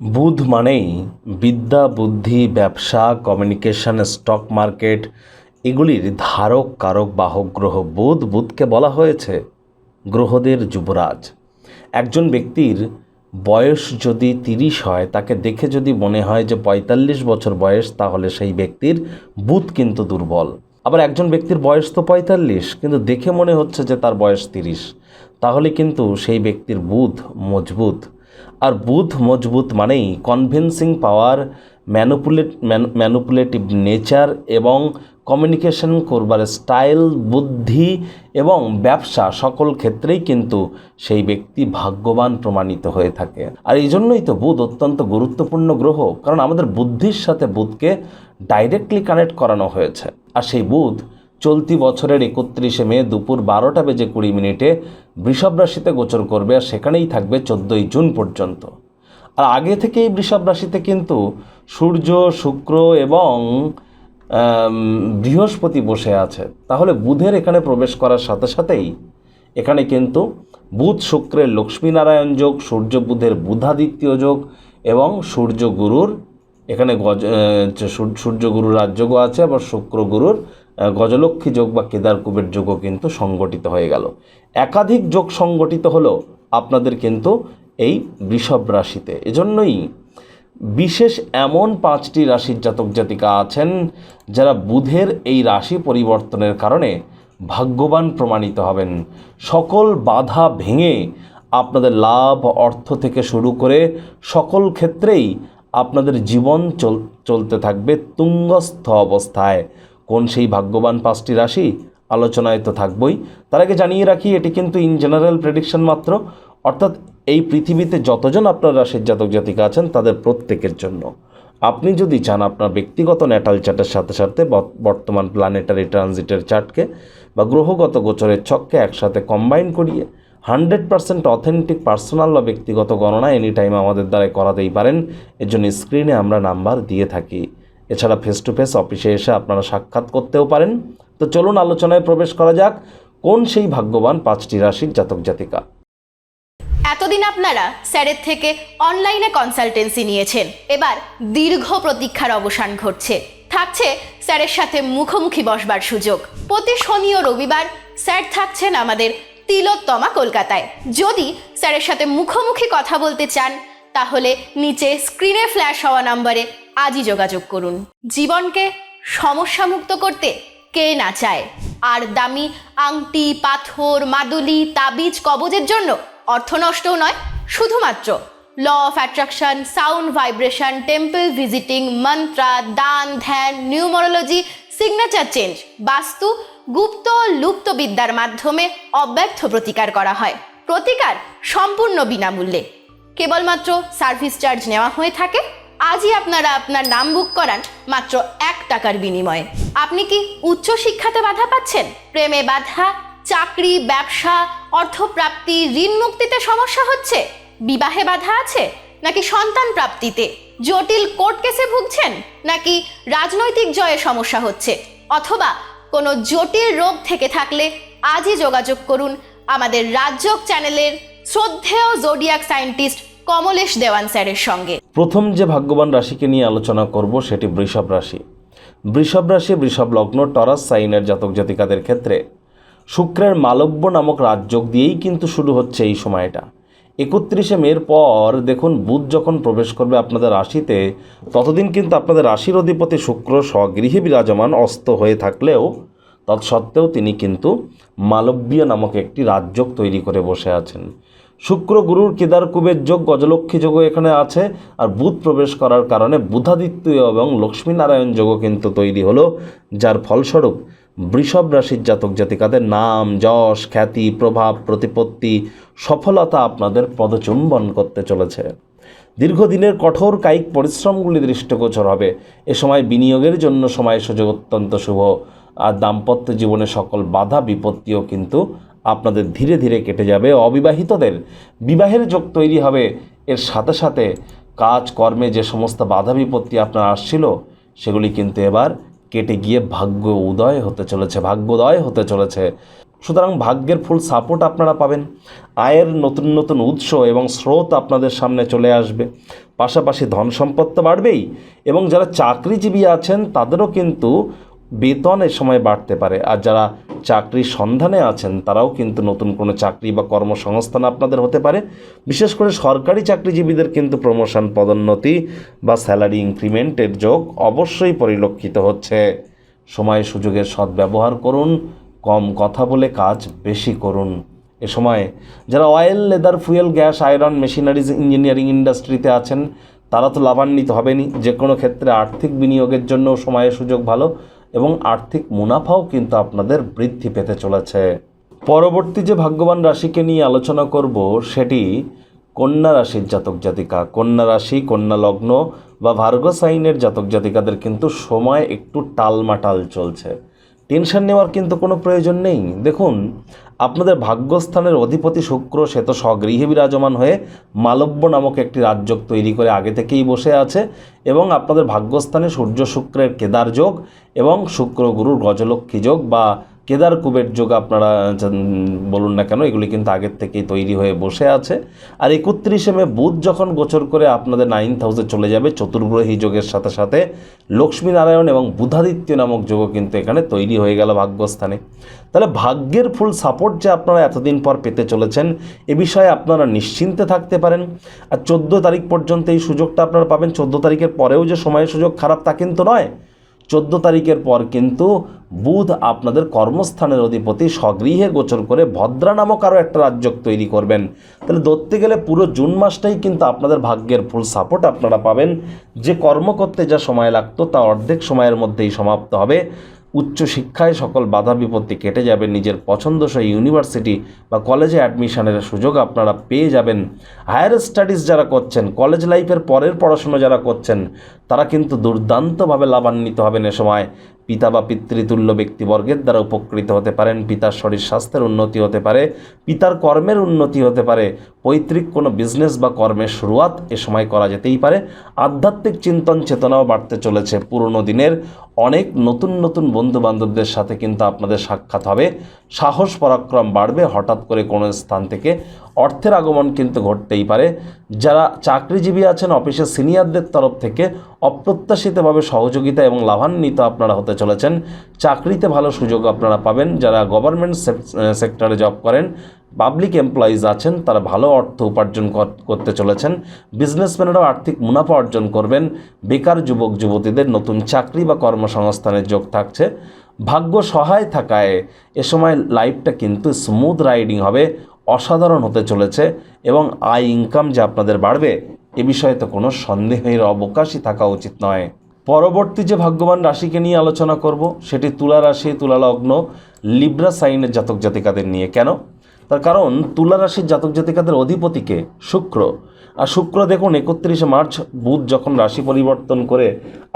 বুধ মানেই বিদ্যা, বুদ্ধি, ব্যবসা, কমিউনিকেশন, স্টক মার্কেট এগুলির ধারক, কারক, বাহক গ্রহ বুধ। বুধকে বলা হয়েছে গ্রহদের যুবরাজ। একজন ব্যক্তির বয়স যদি 30 হয়, তাকে দেখে যদি মনে হয় যে 45 বছর বয়স, তাহলে সেই ব্যক্তির বুধ কিন্তু দুর্বল। আবার একজন ব্যক্তির বয়স তো 45, কিন্তু দেখে মনে হচ্ছে যে তার বয়স 30, তাহলে কিন্তু সেই ব্যক্তির বুধ মজবুত। আর বুধ মজবুত মানেই কনভিন্সিং পাওয়ার, ম্যানুপুলেটিভ নেচার এবং কমিউনিকেশন করবার স্টাইল, বুদ্ধি এবং ব্যবসা সকল ক্ষেত্রেই কিন্তু সেই ব্যক্তি ভাগ্যবান প্রমাণিত হয়ে থাকে। আর এই জন্যই তো বুধ অত্যন্ত গুরুত্বপূর্ণ গ্রহ, কারণ আমাদের বুদ্ধির সাথে বুধকে ডাইরেক্টলি কানেক্ট করানো হয়েছে। আর সেই বুধ চলতি বছরের 31শে মে দুপুর 12:20 বৃষভ রাশিতে গোচর করবে, আর সেখানেই থাকবে 14ই জুন পর্যন্ত। আর আগে থেকেই বৃষভ রাশিতে কিন্তু সূর্য, শুক্র এবং বৃহস্পতি বসে আছে। তাহলে বুধের এখানে প্রবেশ করার সাথে সাথেই এখানে কিন্তু বুধ শুক্রের লক্ষ্মীনারায়ণ যোগ, সূর্য বুধের বুধাদিত্য যোগ এবং সূর্য গুরুর এখানে সূর্য গুরুর রাজযোগও আছে, আবার শুক্র গুরুর গজলক্ষ্মী যোগ বা কেদার কুবের যোগও কিন্তু সংগঠিত হয়ে গেল। একাধিক যোগ সংগঠিত হলো আপনাদের কিন্তু এই বৃষভ রাশিতে। এজন্যই বিশেষ এমন 5টি রাশির জাতক জাতিকা আছেন যারা বুধের এই রাশি পরিবর্তনের কারণে ভাগ্যবান প্রমাণিত হবেন। সকল বাধা ভেঙে আপনাদের লাভ, অর্থ থেকে শুরু করে সকল ক্ষেত্রেই আপনাদের জীবন চলতে থাকবে তুঙ্গস্থ অবস্থায়। কোন সেই ভাগ্যবান 5টি রাশি আলোচনায় তো থাকবই। তার আগে জানিয়ে রাখি, এটি কিন্তু ইন জেনারেল প্রেডিকশন মাত্র, অর্থাৎ এই পৃথিবীতে যতজন আপনার রাশির জাতক জাতিকা আছেন তাদের প্রত্যেকের জন্য। আপনি যদি চান আপনার ব্যক্তিগত ন্যাটাল চার্টের সাথে সাথে বর্তমান প্ল্যানেটারি ট্রানজিটের চার্টকে বা গ্রহগত গোচরের ছককে একসাথে কম্বাইন করিয়ে 100% অথেন্টিক পার্সোনাল বা ব্যক্তিগত গণনা এনি টাইম আমাদের দ্বারাই করাতেই পারেন। এর জন্য স্ক্রিনে আমরা নাম্বার দিয়ে থাকি। এছাড়া ফেস টু ফেস অফিসে এসে আপনারা সাক্ষাৎ করতেও পারেন। তো চলুন আলোচনায় প্রবেশ করা যাক, কোন সেই ভাগ্যবান 5টি রাশির জাতক জাতিকা। এতদিন আপনারা স্যারের থেকে অনলাইনে কনসালটেন্সি নিয়েছেন, এবার দীর্ঘ প্রতীক্ষার অবসান ঘটছে। থাকছে স্যারের সাথে মুখোমুখি বসবার সুযোগ। প্রতি শনি ও রবিবার স্যার থাকছেন আমাদের তিলোত্তমা কলকাতায়। যদি স্যারের সাথে মুখোমুখি কথা বলতে চান, তাহলে নিচে স্ক্রিনে ফ্ল্যাশ হওয়া নম্বরে আজই যোগাযোগ করুন। জীবনকে সমস্যামুক্ত করতে কে না চায়? আর দামি আংটি, পাথর, মাদুলি, তাবিজ, কবজের জন্য অর্থ নষ্টও নয়, শুধুমাত্র law of attraction, sound vibration, temple visiting, mantra, দান, ধ্যান, নিউমারোলজি, সিগনেচার চেঞ্জ, বাস্তু, গুপ্ত লুপ্ত বিদ্যার মাধ্যমে অব্যর্থ প্রতিকার করা হয়। প্রতিকার সম্পূর্ণ বিনামূল্যে, কেবলমাত্র সার্ভিস চার্জ নেওয়া হয়ে থাকে। আজই আপনারা আপনার নাম বুক করান মাত্র 1 টাকার বিনিময়ে। আপনি কি উচ্চ শিক্ষাতে বাধা পাচ্ছেন? প্রেমে বাধা, চাকরি, ব্যবসা, অর্থপ্রাপ্তি, ঋণ মুক্তিতে সমস্যা হচ্ছে? বিবাহে বাধা আছে? নাকি সন্তান প্রাপ্তিতে? জটিল কোর্ট কেসে ভুগছেন? নাকি রাজনৈতিক জয়ে সমস্যা হচ্ছে? অথবা কোনো জটিল রোগ থেকে থাকলে আজই যোগাযোগ করুন আমাদের রাজযোগ চ্যানেলের শ্রদ্ধেয় জোডিয়াক সায়েন্টিস্ট কমলেশ দেওয়ান স্যারের সঙ্গে। প্রথম যে ভাগ্যবান রাশিকে নিয়ে আলোচনা করব সেটি বৃষভ রাশি। বৃষভ রাশি, বৃষভ লগ্ন, টরাস সাইনের জাতক জাতিকাদের ক্ষেত্রে শুক্রের মালব্য নামক রাজযোগ দিয়েই কিন্তু শুরু হচ্ছে এই সময়টা। 31শে মের পর দেখুন, বুধ যখন প্রবেশ করবে আপনাদের রাশিতে, ততদিন কিন্তু আপনাদের রাশির অধিপতি শুক্র স্বগৃহে বিরাজমান অস্ত হয়ে থাকলেও তৎসত্ত্বেও তিনি কিন্তু মালব্য নামক একটি রাজযোগ তৈরি করে বসে আছেন। শুক্র গুরুর কেদার কুবের যোগ, গজলক্ষ্মী যোগও এখানে আছে। আর বুধ প্রবেশ করার কারণে বুধাদিত্য এবং লক্ষ্মীনারায়ণ যোগও কিন্তু তৈরি হলো, যার ফলস্বরূপ বৃষভ রাশির জাতক জাতিকাদের নাম, যশ, খ্যাতি, প্রভাব, প্রতিপত্তি, সফলতা আপনাদের পদচুম্বন করতে চলেছে। দীর্ঘদিনের কঠোর কায়িক পরিশ্রমগুলি দৃষ্টিগোচর হবে। এ সময় বিনিয়োগের জন্য সময় সুযোগ অত্যন্ত শুভ। আর দাম্পত্য জীবনে সকল বাধা বিপত্তিও কিন্তু আপনাদের ধীরে ধীরে কেটে যাবে। অবিবাহিতদের বিবাহের যোগ তৈরি হবে। এর সাথে সাথে কাজ কর্মে যে সমস্ত বাধা বিপত্তি আপনার আসছিল, সেগুলি কিন্তু এবার কেটে গিয়ে ভাগ্যোদয় হতে চলেছে। সুতরাং ভাগ্যের ফুল সাপোর্ট আপনারা পাবেন। আয়ের নতুন নতুন উৎস এবং স্রোত আপনাদের সামনে চলে আসবে। পাশাপাশি ধন সম্পদ তো বাড়বেই, এবং যারা চাকরিজীবী আছেন তাদেরও কিন্তু বেতন এ সময় বাড়তে পারে। আর যারা চাকরির সন্ধানে আছেন তারাও কিন্তু নতুন কোনো চাকরি বা কর্মসংস্থান আপনাদের হতে পারে। বিশেষ করে সরকারি চাকরিজীবীদের কিন্তু প্রমোশন, পদোন্নতি বা স্যালারি ইনক্রিমেন্টের যোগ অবশ্যই পরিলক্ষিত হচ্ছে। সময় সুযোগের সদ্ব্যবহার করুন, কম কথা বলে কাজ বেশি করুন। এ সময় যারা oil, leather, fuel, gas, iron, machineries, engineering ইন্ডাস্ট্রিতে আছেন তারা তো লাভান্বিত হবেনই। যে কোনো ক্ষেত্রে আর্থিক বিনিয়োগের জন্য সময়ের সুযোগ ভালো, এবং আর্থিক মুনাফাও কিন্তু আপনাদের বৃদ্ধি পেতে চলেছে। পরবর্তী যে ভাগ্যবান রাশিকে নিয়ে আলোচনা করব সেটি কন্যা রাশির জাতক জাতিকা। কন্যা রাশি, কন্যা লগ্ন বা ভার্গো সাইনের জাতক জাতিকাদের কিন্তু সময় একটু টালমাটাল চলছে। টেনশন নেওয়ার কিন্তু কোনো প্রয়োজন নেই। দেখুন, আপনাদের ভাগ্যস্থানের অধিপতি শুক্র সে তো স্বগৃহে বিরাজমান হয়ে মালব্য নামক একটি রাজযোগ তৈরি করে আগে থেকেই বসে আছে, এবং আপনাদের ভাগ্যস্থানে সূর্য শুক্রের কেদার যোগ এবং শুক্র গুরুর গজলক্ষ্মী যোগ বা কেদার কুবের যোগ আপনারা বলুন না কেন, এগুলি কিন্তু আগের থেকেই তৈরি হয়ে বসে আছে। আর 31শে মে বুধ যখন গোচর করে আপনাদের 9th হাউসে চলে যাবে, চতুর্গ্রহী যোগের সাথে সাথে লক্ষ্মীনারায়ণ এবং বুধাদিত্য নামক যোগও কিন্তু এখানে তৈরি হয়ে গেল ভাগ্যস্থানে। তাহলে ভাগ্যের ফুল সাপোর্ট যে আপনারা এতদিন পর পেতে চলেছেন এ বিষয়ে আপনারা নিশ্চিন্তে থাকতে পারেন। আর 14 তারিখ পর্যন্ত এই সুযোগটা আপনারা পাবেন। 14 তারিখের পরেও যে সময়ের সুযোগ খারাপ তা কিন্তু নয়। 14 তারিখের পর কিন্তু বুধ আপনাদের কর্মস্থানের অধিপতি স্বগৃহে গোচর করে ভদ্রা নামক আরও একটা রাজযোগ তৈরি করবেন। তাহলে ধরতে গেলে পুরো জুন মাসটাই কিন্তু আপনাদের ভাগ্যের ফুল সাপোর্ট আপনারা পাবেন। যে কর্ম করতে যা সময় লাগতো তা অর্ধেক সময়ের মধ্যেই সমাপ্ত হবে। উচ্চশিক্ষায় সকল বাধা বিপত্তি কেটে যাবে। নিজের পছন্দসই ইউনিভার্সিটি বা কলেজে অ্যাডমিশনের সুযোগ আপনারা পেয়ে যাবেন। হায়ার স্টাডিজ যারা করছেন, কলেজ লাইফের পরের পড়াশুনো যারা করছেন, তারা কিন্তু দুর্দান্তভাবে লাভান্বিত হবেন এ সময়। পিতা বা পিতৃতুল্য ব্যক্তিবর্গের দ্বারা উপকৃত হতে পারেন। পিতার শরীর স্বাস্থ্যের উন্নতি হতে পারে, পিতার কর্মের উন্নতি হতে পারে, পৈতৃক কোনো বিজনেস বা কর্মের শুরুয়াত এ সময় করা যেতেই পারে। আধ্যাত্মিক চিন্তন চেতনাও বাড়তে চলেছে। পুরনো দিনের অনেক নতুন নতুন বন্ধু বান্ধবদের সাথে কিন্তু আপনাদের সাক্ষাৎ হবে। সাহস পরাক্রম বাড়বে। হঠাৎ করে কোনো স্থান থেকে অর্থের আগমন কিন্তু ঘটতেই পারে। যারা চাকরিজীবী আছেন, অফিসের সিনিয়রদের তরফ থেকে অপ্রত্যাশিতভাবে সহযোগিতা এবং লাভান্বিত আপনারা হতে চলেছেন। চাকরিতে ভালো সুযোগ আপনারা পাবেন। যারা গভর্নমেন্ট সেক্টরে জব করেন, পাবলিক এমপ্লয়িজ আছেন, তারা ভালো অর্থ উপার্জন করতে চলেছেন। বিজনেসম্যানেরাও আর্থিক মুনাফা অর্জন করবেন। বেকার যুবক যুবতীদের নতুন চাকরি বা কর্মসংস্থানের যোগ থাকছে। ভাগ্য সহায় থাকায় এ সময় লাইফটা কিন্তু স্মুথ রাইডিং হবে, অসাধারণ হতে চলেছে, এবং আয় ইনকাম যে আপনাদের বাড়বে এ বিষয়ে তো কোনো সন্দেহের অবকাশই থাকা উচিত নয়। পরবর্তী যে ভাগ্যবান রাশিকে নিয়ে আলোচনা করব সেটি তুলা রাশি, তুলা লগ্ন, লিব্রা সাইনের জাতক জাতিকাদের নিয়ে। কেন? তার কারণ তুলা রাশির জাতক জাতিকাদের অধিপতিকে শুক্র। আর শুক্র দেখুন 31শে মার্চ বুধ যখন রাশি পরিবর্তন করে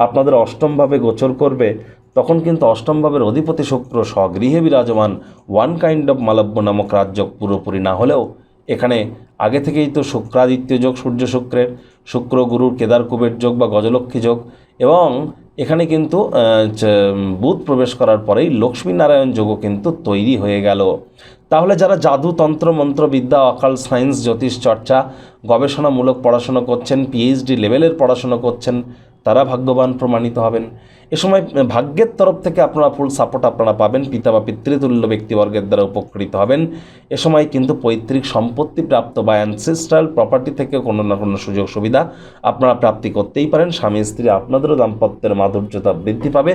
আপনাদের অষ্টমভাবে গোচর করবে, তখন কিন্তু অষ্টম ভাবের অধিপতি শুক্র স্বগৃহে বিরাজমান। ওয়ান কাইন্ড অফ মালব্য নামক রাজযোগ পুরোপুরি না হলেও এখানে আগে থেকেই তো শুক্রাদিত্য যোগ, সূর্য শুক্রের, শুক্র গুরুর কেদার কুবের যোগ বা গজলক্ষ্মী যোগ, এবং এখানে কিন্তু বুধ প্রবেশ করার পরেই লক্ষ্মীনারায়ণ যোগও কিন্তু তৈরি হয়ে গেল। তাহলে যারা জাদু, তন্ত্র, মন্ত্রবিদ্যা, অকাল সায়েন্স, জ্যোতিষ চর্চা, গবেষণামূলক পড়াশোনা করছেন, পিএইচডি লেভেলের পড়াশোনা করছেন, তারা ভাগ্যবান প্রমাণিত হবেন। এ সময় ভাগ্যের তরফ থেকে আপনারা ফুল সাপোর্ট আপনারা পাবেন। পিতা বা পিতৃতুল্য ব্যক্তিবর্গের দ্বারা উপকৃত হবেন। এ সময় কিন্তু পৈতৃক সম্পত্তি প্রাপ্ত বা অ্যানসেস্ট্রাল প্রপার্টি থেকে কোনো না কোনো সুযোগ সুবিধা আপনারা প্রাপ্তি করতেই পারেন। স্বামী স্ত্রী আপনাদেরও দাম্পত্যের মাধুর্যতা বৃদ্ধি পাবে।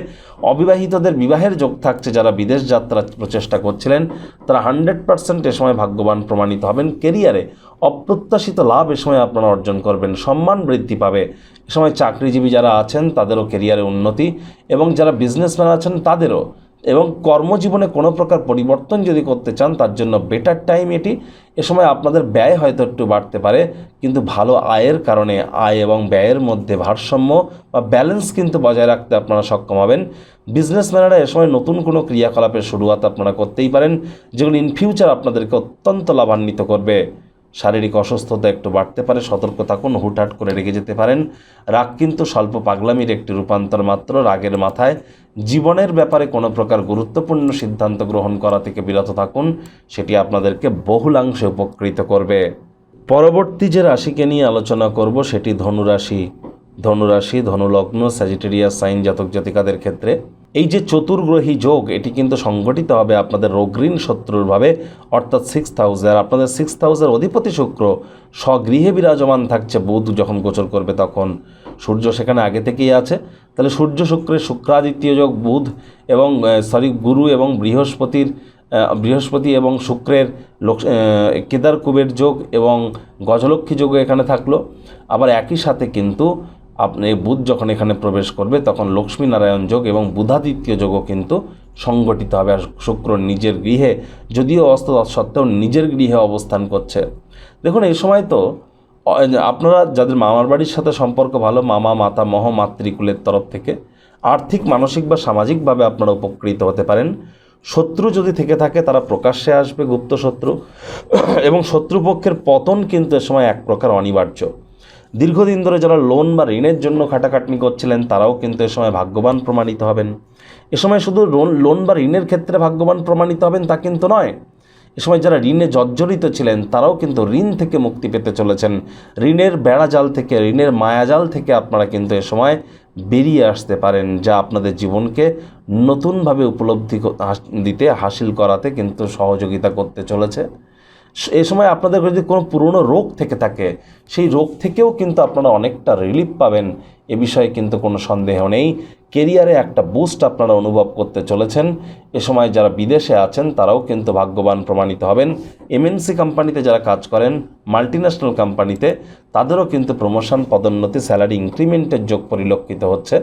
অবিবাহিতদের বিবাহের যোগ থাকছে। যারা বিদেশ যাত্রার প্রচেষ্টা করছিলেন তারা 100% এ সময় ভাগ্যবান প্রমাণিত হবেন। কেরিয়ারে অপ্রত্যাশিত লাভ এ সময় আপনারা অর্জন করবেন। সম্মান বৃদ্ধি পাবে। এ সময় চাকরিজীবী যারা আছেন তাদেরও কেরিয়ারে উন্নতি, এবং যারা বিজনেসম্যান আছেন তাদেরও, এবং কর্মজীবনে কোনো প্রকার পরিবর্তন যদি করতে চান তার জন্য বেটার টাইম এটি। এ সময় আপনাদের ব্যয় হয়তো একটু বাড়তে পারে, কিন্তু ভালো আয়ের কারণে আয় এবং ব্যয়ের মধ্যে ভারসাম্য বা ব্যালেন্স কিন্তু বজায় রাখতে আপনারা সক্ষম হবেন। বিজনেসম্যানেরা এ সময় নতুন কোনো ক্রিয়াকলাপের শুরুয়াত আপনারা করতেই পারেন, যেগুলো ইন ফিউচার আপনাদেরকে অত্যন্ত লাভান্বিত করবে। শারীরিক অসুস্থতা একটু বাড়তে পারে, সতর্ক থাকুন, হুটহাট করে রেগে যেতে পারেন। রাগ কিন্তু স্বল্প পাগলামির একটি রূপান্তর মাত্র। রাগের মাথায় জীবনের ব্যাপারে কোনো প্রকার গুরুত্বপূর্ণ সিদ্ধান্ত গ্রহণ করা থেকে বিরত থাকুন, সেটি আপনাদেরকে বহুলাংশে উপকৃত করবে। পরবর্তী যে রাশিকে নিয়ে আলোচনা করব সেটি ধনুরাশি। ধনুরাশি, ধনুলগ্ন, স্যাজিটেরিয়াস সাইন জাতক জাতিকাদের ক্ষেত্রে এই যে চতুর্গ্রহী যোগ, এটি কিন্তু সংগঠিত হবে আপনাদের রোগঋণ শত্রুরভাবে, অর্থাৎ 6th হাউসে। আর আপনাদের 6th হাউসের অধিপতি শুক্র স্বগৃহে বিরাজমান থাকছে। বুধ যখন গোচর করবে তখন সূর্য সেখানে আগে থেকেই আছে। তাহলে সূর্য শুক্রের শুক্রাদিত্য যোগ, বুধ এবং গুরু এবং বৃহস্পতি এবং শুক্রের কেদার কুবের যোগ এবং গজলক্ষ্মী যোগও এখানে থাকলো। আবার একই সাথে কিন্তু আপনি বুধ যখন এখানে প্রবেশ করবে তখন লক্ষ্মী নারায়ণ যোগ এবং বুধাদিত্য যোগও কিন্তু সংগঠিত হবে। আর শুক্র নিজের গৃহে, যদিও অস্ত সত্ত্বেও নিজের গৃহে অবস্থান করছে। দেখুন এই সময় তো আপনারা যাদের মামার বাড়ির সাথে সম্পর্ক ভালো, মামা মাতামহ মাতৃকুলের তরফ থেকে আর্থিক, মানসিক বা সামাজিকভাবে আপনারা উপকৃত হতে পারেন। শত্রু যদি থেকে থাকে তারা প্রকাশ্যে আসবে, গুপ্ত শত্রু, এবং শত্রুপক্ষের পতন কিন্তু এ সময় এক প্রকার অনিবার্য। দীর্ঘদিন ধরে যারা লোন বা ঋণের জন্য খাটাখাটনি করছিলেন তারাও কিন্তু এ সময় ভাগ্যবান প্রমাণিত হবেন। এ সময় শুধু লোন বা ঋণের ক্ষেত্রে ভাগ্যবান প্রমাণিত হবেন তা কিন্তু নয়, এ সময় যারা ঋণে জর্জরিত ছিলেন তারাও কিন্তু ঋণ থেকে মুক্তি পেতে চলেছেন। ঋণের বেড়াজাল থেকে, ঋণের মায়াজাল থেকে আপনারা কিন্তু এ সময় বেরিয়ে আসতে পারেন, যা আপনাদের জীবনকে নতুনভাবে উপলব্ধি দিতে, হাসিল করাতে কিন্তু সহযোগিতা করতে চলেছে। এ সময় আপনাদের যদি কোনো পুরনো রোগ থেকে থাকে সেই রোগ থেকেও কিন্তু আপনারা অনেকটা রিলিফ পাবেন, এ বিষয়ে কিন্তু কোনো সন্দেহ নেই। কেরিয়ারে একটা বুস্ট আপনারা অনুভব করতে চলেছেন। এ সময় যারা বিদেশে আছেন তারাও কিন্তু ভাগ্যবান প্রমাণিত হবেন। এমএনসি কোম্পানিতে যারা কাজ করেন, মাল্টিন্যাশনাল কোম্পানিতে, তাদেরও কিন্তু প্রমোশন, পদোন্নতি, স্যালারি ইনক্রিমেন্টের যোগ পরিলক্ষিত হচ্ছে।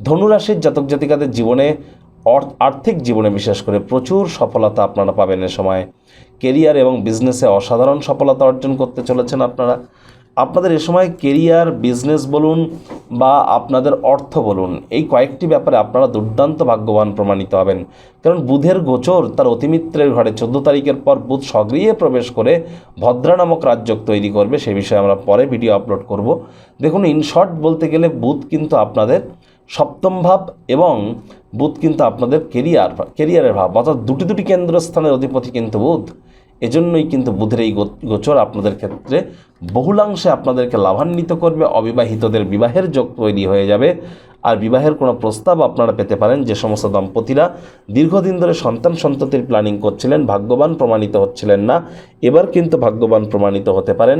ধনুরাশির জাতক জাতিকাদের জীবনে, আর্থিক জীবনে বিশেষ করে প্রচুর সফলতা আপনারা পাবেন এ সময়। কেরিয়ার এবং বিজনেসে অসাধারণ সফলতা অর্জন করতে চলেছেন আপনারা। আপনাদের এ সময় কেরিয়ার, বিজনেস বলুন বা আপনাদের অর্থ বলুন, এই কয়েকটি ব্যাপারে আপনারা দুর্দান্ত ভাগ্যবান প্রমাণিত হবেন। কারণ বুধের গোচর তার অতিমিত্রের ঘরে 14 তারিখের পর বুধ স্বগৃহে প্রবেশ করে ভদ্রা নামক রাজযোগ তৈরি করবে। সে বিষয়ে আমরা পরে ভিডিও আপলোড করব। দেখুন, ইন শর্ট বলতে গেলে বুধ কিন্তু আপনাদের সপ্তম ভাব এবং বুধ কিন্তু আপনাদের কেরিয়ারের ভাব, অর্থাৎ দুটি কেন্দ্রস্থানের অধিপতি কিন্তু বুধ। এজন্যই কিন্তু বুধের এই গোচর আপনাদের ক্ষেত্রে বহুলাংশে আপনাদেরকে লাভান্বিত করবে। অবিবাহিতদের বিবাহের যোগ তৈরি হয়ে যাবে। আর বিবাহের কোনো প্রস্তাব আপনারা পেতে পারেন। যে সমস্ত দম্পতিরা দীর্ঘদিন ধরে সন্ততির প্ল্যানিং করছিলেন, ভাগ্যবান প্রমাণিত হচ্ছিলেন না, এবার কিন্তু ভাগ্যবান প্রমাণিত হতে পারেন।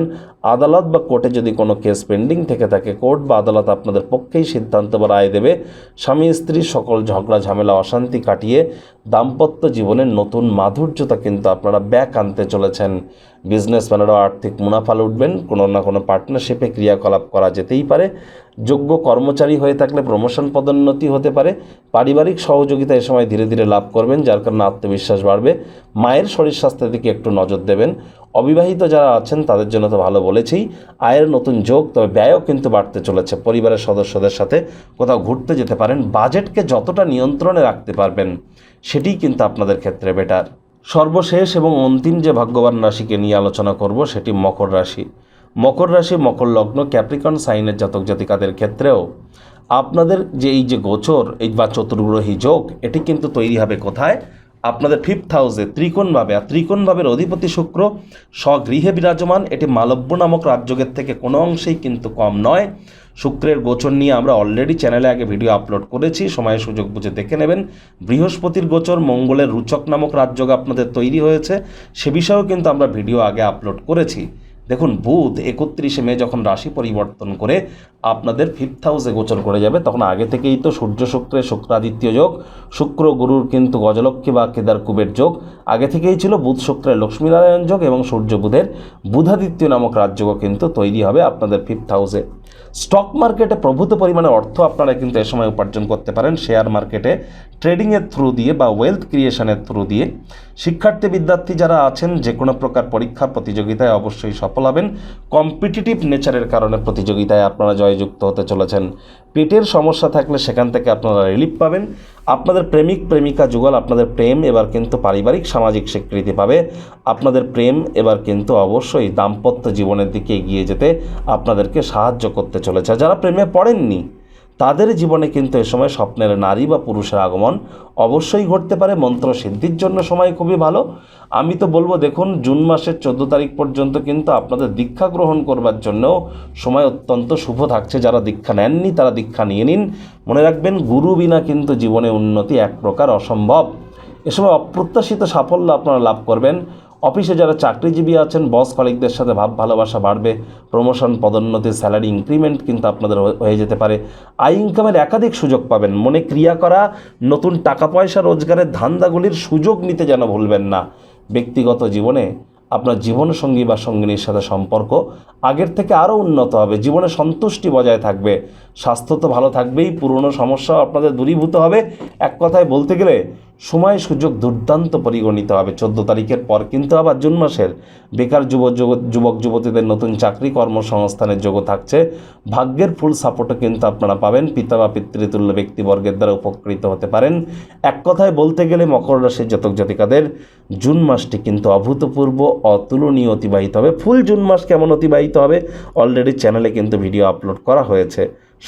আদালত বা কোর্টে যদি কোনো কেস পেন্ডিং থেকে থাকে, কোর্ট বা আদালত আপনাদের পক্ষেই সিদ্ধান্ত বা রায় দেবে। স্বামী স্ত্রীর সকল ঝগড়া ঝামেলা অশান্তি কাটিয়ে দাম্পত্য জীবনের নতুন মাধুর্যতা কিন্তু আপনারা ব্যাক আনতে চলেছেন। বিজনেসম্যানেরাও আর্থিক মুনাফা লুটবেন। কোনো না কোনো পার্টনারশিপে ক্রিয়াকলাপ করা যেতেই পারে। যোগ্য কর্মচারী হয়ে থাকলে প্রমোশন, পদোন্নতি হতে পারে। পারিবারিক সহযোগিতা এ সময় ধীরে ধীরে লাভ করবেন, যার কারণে আত্মবিশ্বাস বাড়বে। মায়ের শরীর স্বাস্থ্যের দিকে একটু নজর দেবেন। অবিবাহিত যারা আছেন তাদের জন্য তো ভালো বলেছি, আয়ের নতুন যোগ, তবে ব্যয়ও কিন্তু বাড়তে চলেছে। পরিবারের সদস্যদের সাথে কোথাও ঘুরতে যেতে পারেন। বাজেটকে যতটা নিয়ন্ত্রণে রাখতে পারবেন সেটিই কিন্তু আপনাদের ক্ষেত্রে বেটার। সর্বশেষ এবং অন্তিম যে ভাগ্যবান রাশিকে নিয়ে আলোচনা করব সেটি মকর রাশি। মকর রাশি, মকর লগ্ন, ক্যাপ্রিকন সাইনের জাতক জাতিকাদের ক্ষেত্রেও আপনাদের যে এই যে গোচর, এই বা চতুর্গ্রহী যোগ, এটি কিন্তু তৈরি হবে কোথায়? আপনাদের 5th হাউসে ত্রিকোণভাবে। আর ত্রিকোণভাবের অধিপতি শুক্র স্বগৃহে বিরাজমান। এটি মালব্য নামক রাজযোগের থেকে কোনো অংশেই কিন্তু কম নয়। শুক্রের গোচর নিয়ে আমরা অলরেডি চ্যানেলে আগে ভিডিও আপলোড করেছি, সময় সুযোগ বুঝে দেখে নেবেন। বৃহস্পতির গোচর, মঙ্গলের রুচক নামক রাজযোগ আপনাদের তৈরি হয়েছে, সে বিষয়েও কিন্তু আমরা ভিডিও আগে আপলোড করেছি। দেখুন, বুধ 31শে মে যখন রাশি পরিবর্তন করে আপনাদের 5th হাউসে গোচর করে যাবে, তখন আগে থেকেই তো সূর্য শুক্রের শুক্রাদিত্য যোগ, শুক্র গুরুর কিন্তু গজলক্ষ্মী বা কেদার কুবের যোগ আগে থেকেই ছিল। বুধ শুক্রের লক্ষ্মীনারায়ণ যোগ এবং সূর্য বুধের বুধাদিত্য নামক রাজযোগও কিন্তু তৈরি হবে আপনাদের 5th হাউসে। স্টক মার্কেটে প্রভূত পরিমাণে অর্থ আপনারা কিন্তু এ সময় উপার্জন করতে পারেন। শেয়ার মার্কেটে ট্রেডিংয়ের থ্রু দিয়ে বা ওয়েলথ ক্রিয়েশনের থ্রু দিয়ে। শিক্ষার্থী বিদ্যার্থী যারা আছেন যে কোনো প্রকার পরীক্ষা প্রতিযোগিতায় অবশ্যই সফল হবেন। কম্পিটিটিভ নেচারের কারণে প্রতিযোগিতায় আপনারা জয়যুক্ত হতে চলেছেন। পেটের সমস্যা থাকলে সেখান থেকে আপনারা রিলিফ পাবেন। আপনাদের প্রেমিক প্রেমিকা যুগল, আপনাদের প্রেম এবার কিন্তু পারিবারিক সামাজিক স্বীকৃতি পাবে। আপনাদের প্রেম এবার কিন্তু অবশ্যই দাম্পত্য জীবনের দিকে এগিয়ে যেতে আপনাদেরকে সাহায্য করতে চলেছে। যারা প্রেমে পড়েননি তাদের জীবনে কিন্তু এ সময় স্বপ্নের নারী বা পুরুষের আগমন অবশ্যই ঘটতে পারে। মন্ত্র সিদ্ধির জন্য সময় খুবই ভালো। আমি তো বলবো, দেখুন জুন মাসের 14 তারিখ পর্যন্ত কিন্তু আপনাদের দীক্ষা গ্রহণ করবার জন্যও সময় অত্যন্ত শুভ থাকছে। যারা দীক্ষা নেননি তারা দীক্ষা নিয়ে নিন। মনে রাখবেন, গুরু বিনা কিন্তু জীবনে উন্নতি এক প্রকার অসম্ভব। এ সময় অপ্রত্যাশিত সাফল্য আপনারা লাভ করবেন। অফিসে যারা চাকরিজীবী আছেন, বস কলিগদের সাথে ভাব ভালোবাসা বাড়বে। প্রমোশন, পদোন্নতি, স্যালারি ইনক্রিমেন্ট কিন্তু আপনাদের হয়ে যেতে পারে। আয় ইনকামের একাধিক সুযোগ পাবেন। মনে ক্রিয়া করা নতুন টাকা পয়সা রোজগারের ধান্দাগুলির সুযোগ নিতে যেন ভুলবেন না। ব্যক্তিগত জীবনে আপনার জীবনসঙ্গী বা সঙ্গিনীর সাথে সম্পর্ক আগের থেকে আরও উন্নত হবে। জীবনে সন্তুষ্টি বজায় থাকবে। স্বাস্থ্য তো ভালো থাকবেই, পুরনো সমস্যাও আপনাদের দূরীভূত হবে। এক কথায় বলতে গেলে সময় সুযোগ দুর্দান্ত পরিগণিত হবে। 14 তারিখের পর কিন্তু আবার জুন মাসের বেকার যুবক যুবতীদের নতুন চাকরি কর্মসংস্থানের যোগ থাকছে। ভাগ্যের ফুল সাপোর্টও কিন্তু আপনারা পাবেন। পিতা বা পিতৃতুল্য ব্যক্তিবর্গের দ্বারা উপকৃত হতে পারেন। এক কথায় বলতে গেলে মকর রাশির জাতক জাতিকাদের জুন মাসটি কিন্তু অভূতপূর্ব, অতুলনীয় অতিবাহিত হবে। ফুল জুন মাস কেমন অতিবাহিত হবে অলরেডি চ্যানেলে কিন্তু ভিডিও আপলোড করা হয়েছে।